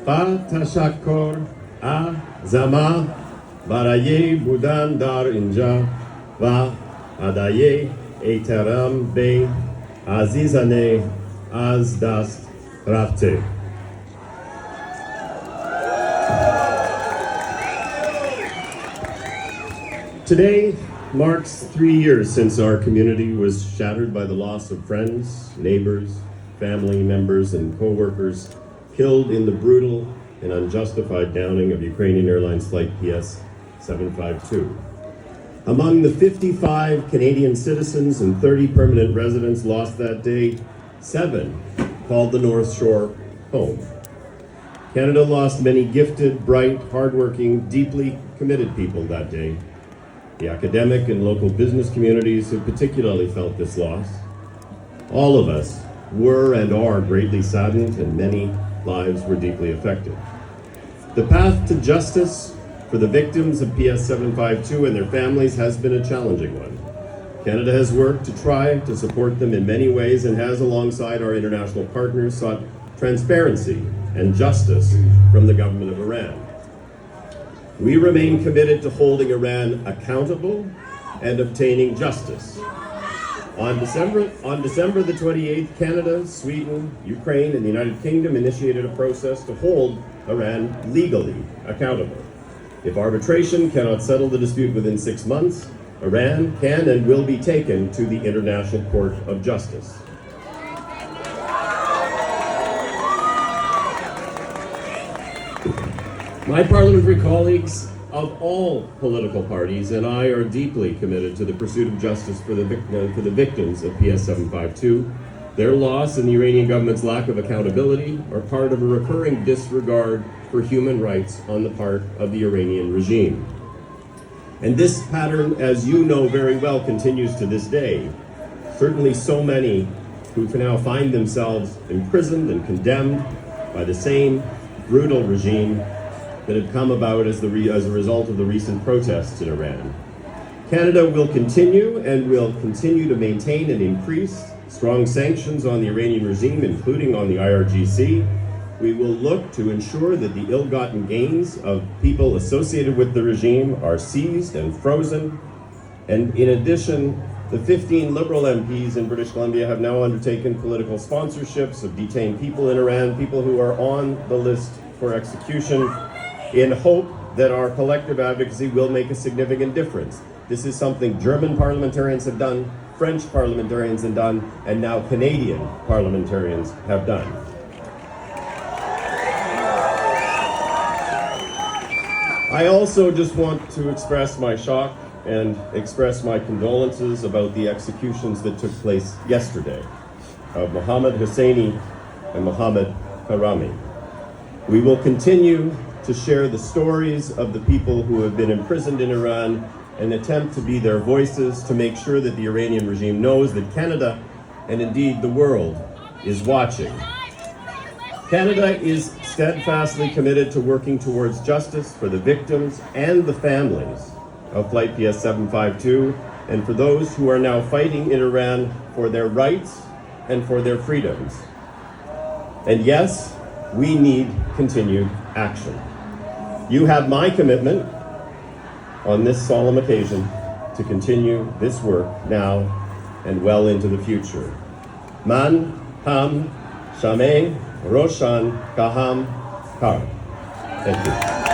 با تشکر از ما برای بودن در اینجا و ادای احترام به عزیزان از دست رفته. Today marks 3 years since our community was shattered by the loss of friends, neighbors, family members, and co-workers killed in the brutal and unjustified downing of Ukrainian Airlines flight Ps752. Among the 55 Canadian citizens and 30 permanent residents lost that day, 7 called the North Shore home. Canada lost many gifted, bright, hardworking, deeply committed people that day. The academic and local business communities have particularly felt this loss. All of us were and are greatly saddened, and many lives were deeply affected. The path to justice for the victims of Ps752 and their families has been a challenging one. Canada has worked to try to support them in many ways and has, alongside our international partners, sought transparency and justice from the government of Iran. We remain committed to holding Iran accountable and obtaining justice. On December the 28th, Canada, Sweden, Ukraine, and the United Kingdom initiated a process to hold Iran legally accountable. If arbitration cannot settle the dispute within 6 months, Iran can and will be taken to the International Court of Justice. My parliamentary colleagues of all political parties and I are deeply committed to the pursuit of justice for the victims of Ps752. Their loss and the Iranian government's lack of accountability are part of a recurring disregard for human rights on the part of the Iranian regime. And this pattern, as you know very well, continues to this day. Certainly so many who now find themselves imprisoned and condemned by the same brutal regime that have come about as a result of the recent protests in Iran. Canada will continue to maintain and increase strong sanctions on the Iranian regime, including on the IRGC. We will look to ensure that the ill-gotten gains of people associated with the regime are seized and frozen. And in addition, the 15 Liberal MPs in British Columbia have now undertaken political sponsorships of detained people in Iran, people who are on the list for execution, in hope that our collective advocacy will make a significant difference. This is something German parliamentarians have done, French parliamentarians have done, and now Canadian parliamentarians have done. I also just want to express my shock and express my condolences about the executions that took place yesterday of Mohammad Hosseini and Mohammad Karami. We will continue to share the stories of the people who have been imprisoned in Iran and attempt to be their voices to make sure that the Iranian regime knows that Canada, and indeed the world, is watching. Canada is steadfastly committed to working towards justice for the victims and the families of Flight Ps752 and for those who are now fighting in Iran for their rights and for their freedoms. And yes, we need continued action. You have my commitment on this solemn occasion to continue this work now and well into the future. Man ham shame roshan kaham kar. Thank you.